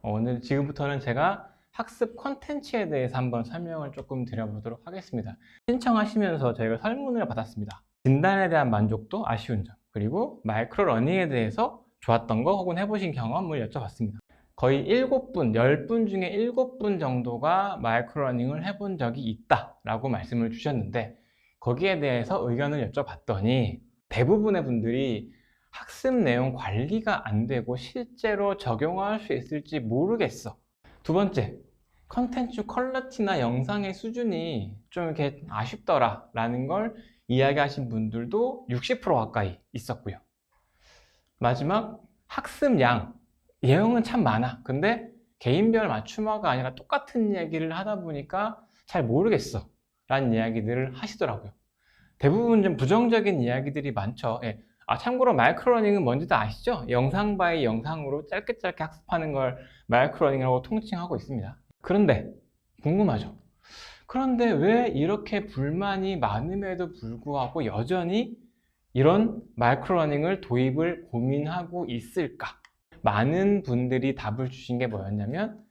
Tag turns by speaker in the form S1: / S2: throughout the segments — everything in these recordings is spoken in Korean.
S1: 오늘 지금부터는 제가 학습 콘텐츠에 대해서 한번 설명을 조금 드려보도록 하겠습니다. 신청하시면서 저희가 설문을 받았습니다. 진단에 대한 만족도, 아쉬운 점, 그리고 마이크로 러닝에 대해서 좋았던 거 혹은 해보신 경험을 여쭤봤습니다. 거의 7분, 10분 중에 7분 정도가 마이크로 러닝을 해본 적이 있다라고 말씀을 주셨는데, 거기에 대해서 의견을 여쭤봤더니 대부분의 분들이 학습 내용 관리가 안 되고 실제로 적용할 수 있을지 모르겠어. 두 번째, 컨텐츠 퀄리티나 영상의 수준이 좀 이렇게 아쉽더라 라는 걸 이야기하신 분들도 60% 가까이 있었고요. 마지막, 학습량, 내용은 참 많아. 근데 개인별 맞춤화가 아니라 똑같은 얘기를 하다 보니까 잘 모르겠어 라는 이야기들을 하시더라고요. 대부분 좀 부정적인 이야기들이 많죠. 예. 참고로 마이크로러닝은 뭔지도 아시죠? 영상 바이 영상으로 짧게 학습하는 걸 마이크로러닝이라고 통칭하고 있습니다. 그런데 궁금하죠? 그런데 왜 이렇게 불만이 많음에도 불구하고 여전히 이런 마이크로러닝을 도입을 고민하고 있을까? 많은 분들이 답을 주신 게 뭐였냐면,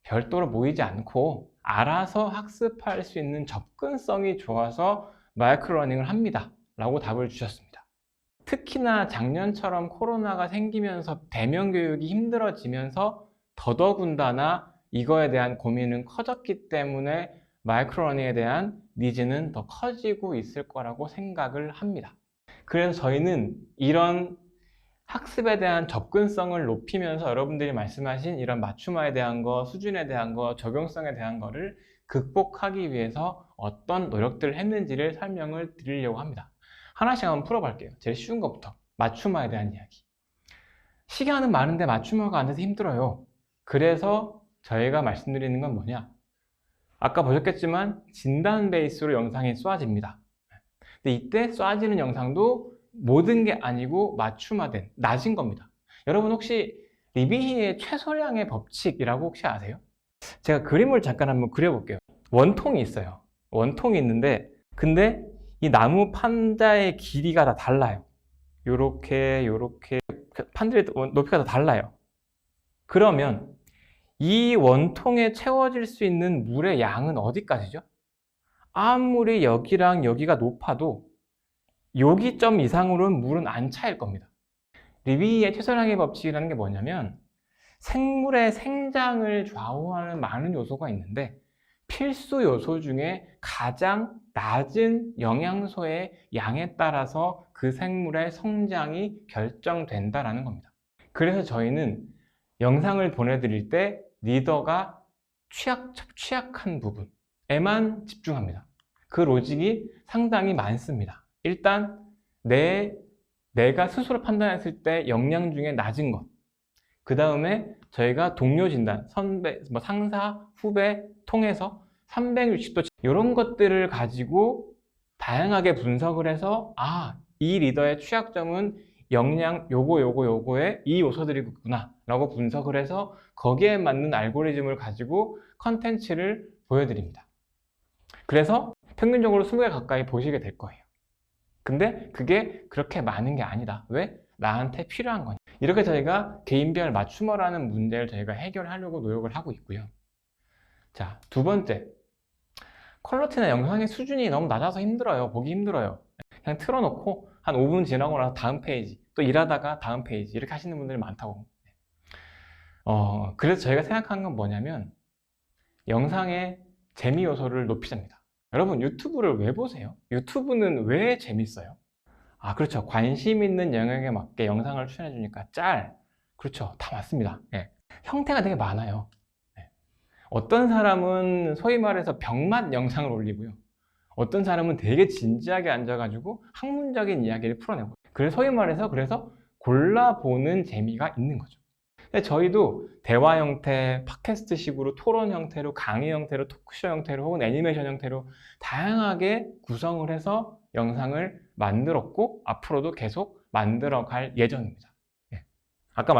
S1: 별도로 모이지 않고 알아서 학습할 수 있는 접근성이 좋아서 마이크로러닝을 합니다 라고 답을 주셨습니다. 특히나 작년처럼 코로나가 생기면서 대면 교육이 힘들어지면서 더더군다나 이거에 대한 고민은 커졌기 때문에 마이크로러닝에 대한 니즈는 더 커지고 있을 거라고 생각을 합니다. 그래서 저희는 이런 학습에 대한 접근성을 높이면서 여러분들이 말씀하신 이런 맞춤화에 대한 거, 수준에 대한 거, 적용성에 대한 거를 극복하기 위해서 어떤 노력들을 했는지를 설명을 드리려고 합니다. 하나씩 한번 풀어볼게요. 제일 쉬운 것부터. 맞춤화에 대한 이야기. 시간은 많은데 맞춤화가 안 돼서 힘들어요. 그래서 저희가 말씀드리는 건 뭐냐? 아까 보셨겠지만 진단 베이스로 영상이 쏘아집니다. 근데 이때 쏘아지는 영상도 모든 게 아니고 맞춤화된, 낮은 겁니다. 여러분 혹시 리비히의 최소량의 법칙이라고 혹시 아세요? 제가 그림을 잠깐 한번 그려볼게요. 원통이 있어요. 원통이 있는데, 근데 이 나무 판자의 길이가 다 달라요. 요렇게 판들의 높이가 다 달라요. 그러면 이 원통에 채워질 수 있는 물의 양은 어디까지죠? 아무리 여기랑 여기가 높아도 여기 점 이상으로는 물은 안 차일 겁니다. 리비히의 최소량의 법칙이라는 게 뭐냐면, 생물의 생장을 좌우하는 많은 요소가 있는데 필수 요소 중에 가장 낮은 영양소의 양에 따라서 그 생물의 성장이 결정된다라는 겁니다. 그래서 저희는 영상을 보내드릴 때 리더가 취약한 부분에만 집중합니다. 그 로직이 상당히 많습니다. 일단 내가 스스로 판단했을 때 역량 중에 낮은 것, 그 다음에 저희가 동료 진단, 선배, 상사, 후배 통해서 360도 이런 것들을 가지고 다양하게 분석을 해서 이 리더의 취약점은 역량 요거에 이 요소들이 있구나 라고 분석을 해서 거기에 맞는 알고리즘을 가지고 컨텐츠를 보여드립니다. 그래서 평균적으로 20개 가까이 보시게 될 거예요. 근데 그게 그렇게 많은 게 아니다. 왜? 나한테 필요한 거냐. 이렇게 저희가 개인별 맞춤어라는 문제를 저희가 해결하려고 노력을 하고 있고요. 자, 두 번째, 퀄리티나 영상의 수준이 너무 낮아서 힘들어요. 보기 힘들어요. 그냥 틀어놓고 한 5분 지나고 나서 다음 페이지, 또 일하다가 다음 페이지 이렇게 하시는 분들이 많다고. 그래서 저희가 생각한 건 뭐냐면, 영상의 재미 요소를 높이자입니다. 여러분 유튜브를 왜 보세요? 유튜브는 왜 재밌어요? 그렇죠. 관심 있는 영역에 맞게 영상을 추천해 주니까 그렇죠. 다 맞습니다. 예. 형태가 되게 많아요. 예. 어떤 사람은 소위 말해서 병맛 영상을 올리고요. 어떤 사람은 되게 진지하게 앉아가지고 학문적인 이야기를 풀어내고. 그래서 소위 말해서 골라보는 재미가 있는 거죠. 근데 저희도 대화 형태, 팟캐스트식으로 토론 형태로, 강의 형태로, 토크쇼 형태로 혹은 애니메이션 형태로 다양하게 구성을 해서 영상을 만들었고 앞으로도 계속 만들어 갈 예정입니다. 예. 아까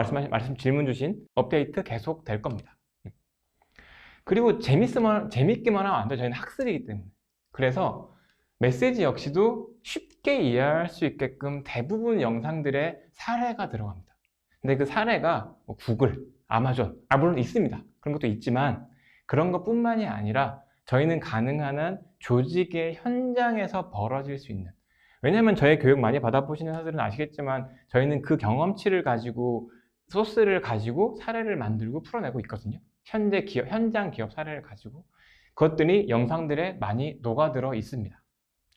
S1: 질문 주신 업데이트 계속 될 겁니다. 그리고 재밌기만 하면 안 돼요. 저희는 학습이기 때문에. 그래서 메시지 역시도 쉽게 이해할 수 있게끔 대부분 영상들의 사례가 들어갑니다. 근데 그 사례가 구글, 아마존, 물론 있습니다. 그런 것도 있지만 그런 것뿐만이 아니라 저희는 가능한 한 조직의 현장에서 벌어질 수 있는, 왜냐면 저희 교육 많이 받아보시는 사람들은 아시겠지만 저희는 그 경험치를 가지고 소스를 가지고 사례를 만들고 풀어내고 있거든요. 현재 기업, 현장 기업 사례를 가지고 그것들이 영상들에 많이 녹아들어 있습니다.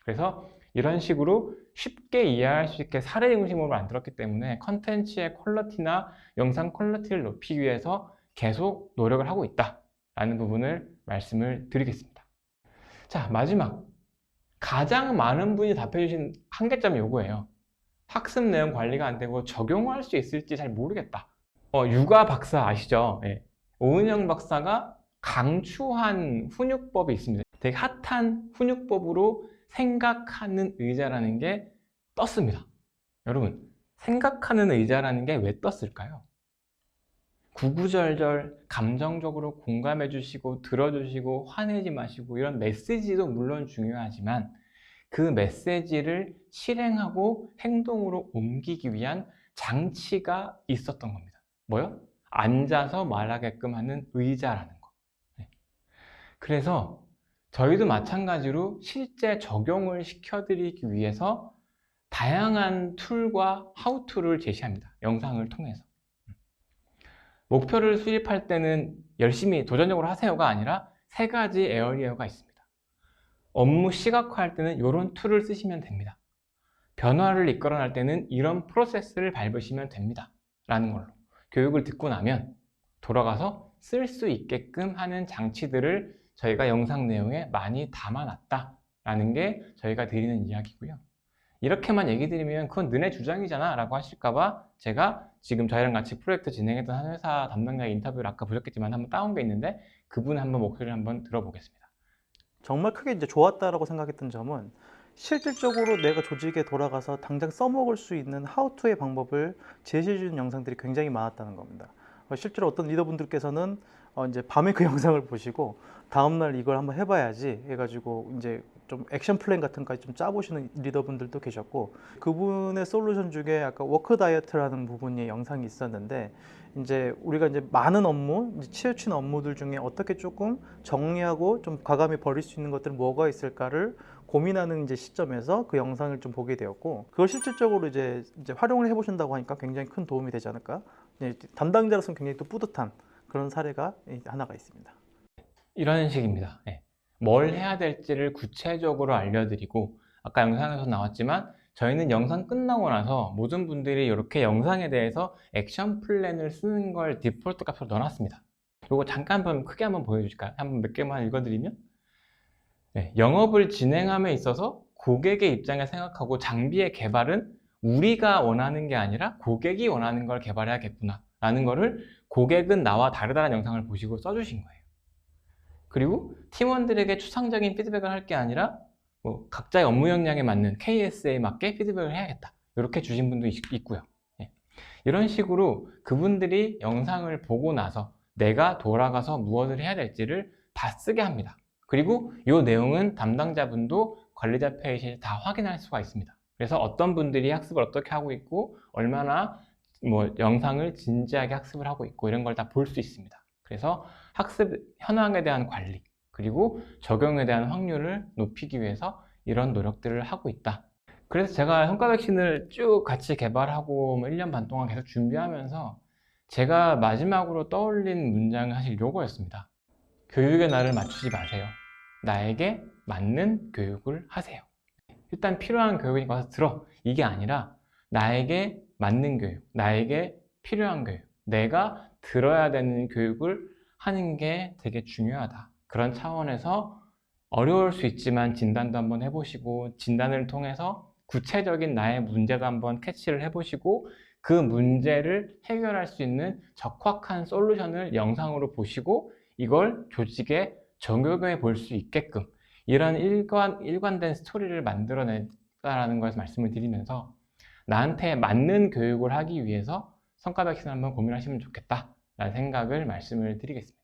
S1: 그래서 이런 식으로 쉽게 이해할 수 있게 사례 중심으로 만들었기 때문에 컨텐츠의 퀄리티나 영상 퀄리티를 높이기 위해서 계속 노력을 하고 있다라는 부분을 말씀을 드리겠습니다. 자, 마지막 가장 많은 분이 답해주신 한계점이 요거예요. 학습 내용 관리가 안 되고 적용할 수 있을지 잘 모르겠다. 육아 박사 아시죠? 예. 오은영 박사가 강추한 훈육법이 있습니다. 되게 핫한 훈육법으로 생각하는 의자라는 게 떴습니다. 여러분, 생각하는 의자라는 게 왜 떴을까요? 구구절절 감정적으로 공감해 주시고 들어주시고 화내지 마시고 이런 메시지도 물론 중요하지만 그 메시지를 실행하고 행동으로 옮기기 위한 장치가 있었던 겁니다. 뭐요? 앉아서 말하게끔 하는 의자라는 거. 네. 그래서 저희도 마찬가지로 실제 적용을 시켜드리기 위해서 다양한 툴과 하우툴을 제시합니다. 영상을 통해서. 목표를 수립할 때는 열심히 도전적으로 하세요가 아니라 3가지 에어리어가 있습니다. 업무 시각화할 때는 이런 툴을 쓰시면 됩니다. 변화를 이끌어낼 때는 이런 프로세스를 밟으시면 됩니다. 라는 걸로 교육을 듣고 나면 돌아가서 쓸 수 있게끔 하는 장치들을 저희가 영상 내용에 많이 담아놨다 라는 게 저희가 드리는 이야기고요. 이렇게만 얘기 드리면 그건 너네 주장이잖아 라고 하실까봐 제가 지금 저희랑 같이 프로젝트 진행했던 한 회사 담당자 인터뷰를 아까 보셨겠지만 한번 따온 게 있는데 그분 한번 목소리를 한번 들어보겠습니다.
S2: 정말 크게 이제 좋았다라고 생각했던 점은 실질적으로 내가 조직에 돌아가서 당장 써먹을 수 있는 하우투의 방법을 제시해주는 영상들이 굉장히 많았다는 겁니다. 실제로 어떤 리더분들께서는 이제 밤에 그 영상을 보시고 다음날 이걸 한번 해봐야지 해가지고 이제 좀 액션 플랜 같은 거까지 좀 짜보시는 리더분들도 계셨고, 그분의 솔루션 중에 아까 워크 다이어트라는 부분의 영상이 있었는데 이제 우리가 이제 많은 업무, 이제 치우친 업무들 중에 어떻게 조금 정리하고 좀 과감히 버릴 수 있는 것들은 뭐가 있을까를 고민하는 이제 시점에서 그 영상을 좀 보게 되었고, 그걸 실질적으로 이제 활용을 해보신다고 하니까 굉장히 큰 도움이 되지 않을까. 담당자로서는 굉장히 또 뿌듯한 그런 사례가 하나가 있습니다.
S1: 이런 식입니다. 네. 뭘 해야 될지를 구체적으로 알려드리고, 아까 영상에서 나왔지만 저희는 영상 끝나고 나서 모든 분들이 이렇게 영상에 대해서 액션 플랜을 쓰는 걸 디폴트 값으로 넣어놨습니다. 이거 잠깐 한번 크게 한번 보여주실까요? 한번 몇 개만 읽어드리면, 네, 영업을 진행함에 있어서 고객의 입장에 생각하고 장비의 개발은 우리가 원하는 게 아니라 고객이 원하는 걸 개발해야겠구나 라는 거를 고객은 나와 다르다는 영상을 보시고 써주신 거예요. 그리고 팀원들에게 추상적인 피드백을 할 게 아니라 뭐 각자의 업무 역량에 맞는 KS에 맞게 피드백을 해야겠다 이렇게 주신 분도 있고요. 예. 이런 식으로 그분들이 영상을 보고 나서 내가 돌아가서 무엇을 해야 될지를 다 쓰게 합니다. 그리고 이 내용은 담당자분도 관리자 페이지에 다 확인할 수가 있습니다. 그래서 어떤 분들이 학습을 어떻게 하고 있고 얼마나 뭐 영상을 진지하게 학습을 하고 있고 이런 걸 다 볼 수 있습니다. 그래서 학습 현황에 대한 관리 그리고 적용에 대한 확률을 높이기 위해서 이런 노력들을 하고 있다. 그래서 제가 성과 백신을 쭉 같이 개발하고 1년 반 동안 계속 준비하면서 제가 마지막으로 떠올린 문장이 사실 요거였습니다. 교육의 날을 맞추지 마세요. 나에게 맞는 교육을 하세요. 일단 필요한 교육이니까 와서 들어. 이게 아니라 나에게 맞는 교육, 나에게 필요한 교육, 내가 들어야 되는 교육을 하는 게 되게 중요하다. 그런 차원에서 어려울 수 있지만 진단도 한번 해보시고 진단을 통해서 구체적인 나의 문제도 한번 캐치를 해보시고 그 문제를 해결할 수 있는 적확한 솔루션을 영상으로 보시고 이걸 조직에 적용해 볼 수 있게끔 이런 일관된 스토리를 만들어낸다라는 것을 말씀을 드리면서 나한테 맞는 교육을 하기 위해서 성과 백신을 한번 고민하시면 좋겠다라는 생각을 말씀을 드리겠습니다.